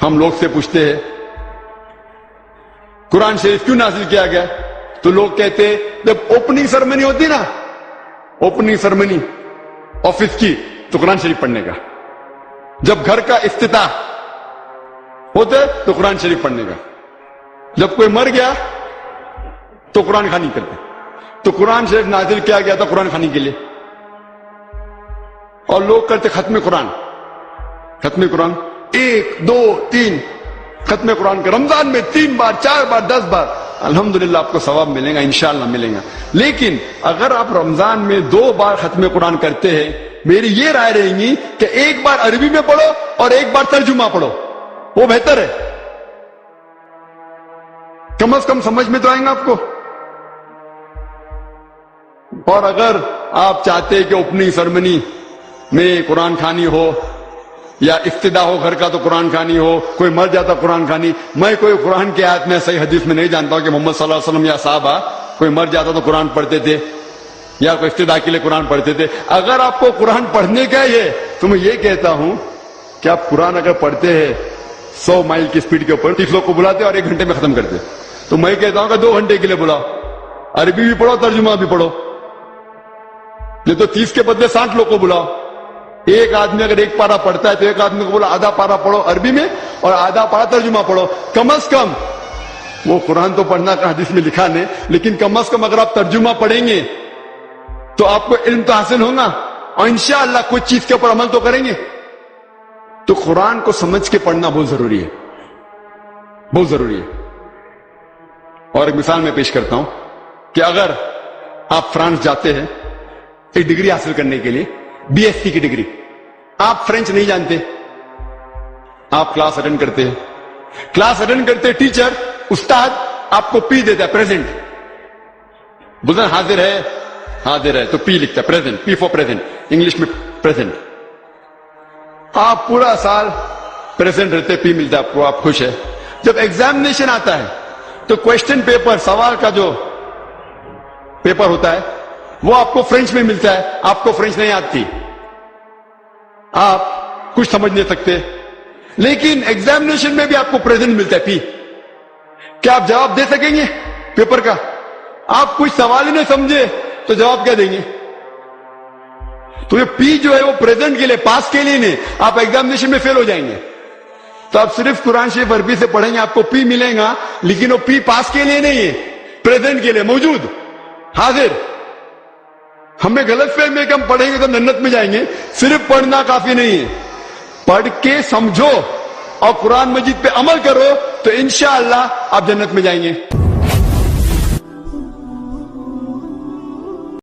ہم لوگ سے پوچھتے ہیں قرآن شریف کیوں نازل کیا گیا؟ تو لوگ کہتے ہیں جب اوپننگ سرمنی ہوتی نا، اوپننگ سرمنی آفس کی، تو قرآن شریف پڑھنے کا. جب گھر کا افتتاح ہوتا ہے تو قرآن شریف پڑھنے کا. جب کوئی مر گیا تو قرآن خوانی کرتے. تو قرآن شریف نازل کیا گیا تھا قرآن خوانی کے لیے. اور لوگ کرتے ختم قرآن، ختم قرآن 1 2 3 ختم قرآن کا رمضان میں 3 بار 4 بار 10 بار. الحمدللہ آپ کو ثواب ملے گا، انشاءاللہ ملے گا. لیکن اگر آپ رمضان میں 2 بار ختم قرآن کرتے ہیں، میری یہ رائے رہے گی کہ 1 بار عربی میں پڑھو اور 1 بار ترجمہ پڑھو، وہ بہتر ہے. کم از کم سمجھ میں تو آئیں گا آپ کو. اور اگر آپ چاہتے کہ اوپننگ سرمنی میں قرآن خوانی ہو یا افتتاح ہو گھر کا تو قرآن خوانی ہو، کوئی مر جاتا قرآن خوانی. میں کوئی قرآن کی آیت میں صحیح حدیث میں نہیں جانتا ہوں کہ محمد صلی اللہ علیہ وسلم یا صحابہ کوئی مر جاتا تو قرآن پڑھتے تھے یا کوئی افتتاح کے لیے قرآن پڑھتے تھے. اگر آپ کو قرآن پڑھنے کا ہی ہے تو میں یہ کہتا ہوں کہ آپ قرآن اگر پڑھتے ہیں 100 مائل کی سپیڈ کے اوپر، 30 لوگ کو بلاتے اور 1 گھنٹے میں ختم کرتے، تو میں کہتا ہوں کہ 2 گھنٹے کے لیے بلاؤ، عربی بھی پڑھو ترجمہ بھی پڑھو. نہیں تو 30 کے بدلے 60 لوگ کو بلاؤ. ایک آدمی اگر 1 پارا پڑھتا ہے تو ایک آدمی کو بولا آدھا پارا پڑھو عربی میں اور آدھا پارا ترجمہ پڑھو. کم از کم وہ قرآن تو پڑھنا کا حدیث میں لکھا نہیں، لیکن کم از کم اگر آپ ترجمہ پڑھیں گے تو آپ کو علم تو حاصل ہوگا اور انشاءاللہ کچھ چیز کے اوپر عمل تو کریں گے. تو قرآن کو سمجھ کے پڑھنا بہت ضروری ہے، بہت ضروری ہے. اور ایک مثال میں پیش کرتا ہوں کہ اگر آپ فرانس جاتے ہیں ایک ڈگری حاصل کرنے کے لیے، بی ایس سی کی ڈگری، آپ فرینچ نہیں جانتے، آپ کلاس اٹینڈ کرتے ہیں، کلاس اٹینڈ کرتے ٹیچر استاد آپ کو پی دیتا ہے، پریزنٹ. بزن حاضر ہے، حاضر ہے تو پی لکھتا ہے، present, P four present, English میں پریزنٹ. آپ پورا سال پریزنٹ رہتے، پی ملتا ہے آپ کو، آپ خوش ہے. جب ایگزامینیشن آتا ہے تو کوشچن پیپر، سوال کا جو پیپر ہوتا ہے وہ آپ کو فرینچ میں ملتا ہے. آپ کو فرینچ نہیں آتی، آپ کچھ سمجھ نہیں سکتے، لیکن ایگزامینیشن میں بھی آپ کو پریزنٹ ملتا ہے، پی. کیا آپ جواب دے سکیں گے پیپر کا؟ آپ کچھ سوال ہی نہیں سمجھے تو جواب کیا دیں گے؟ تو یہ پی جو ہے وہ پریزنٹ کے لیے، پاس کے لیے نہیں. آپ ایگزامینیشن میں فیل ہو جائیں گے. تو آپ صرف قرآن شریف عربی سے پڑھیں گے، آپ کو پی ملے گا، لیکن وہ پی پاس کے لیے نہیں ہے، پریزنٹ کے لیے، موجود، حاضر. ہمیں غلط فہمی ہے کہ ہم پڑھیں گے تو جنت میں جائیں گے. صرف پڑھنا کافی نہیں ہے، پڑھ کے سمجھو اور قرآن مجید پہ عمل کرو تو انشاءاللہ آپ جنت میں جائیں گے.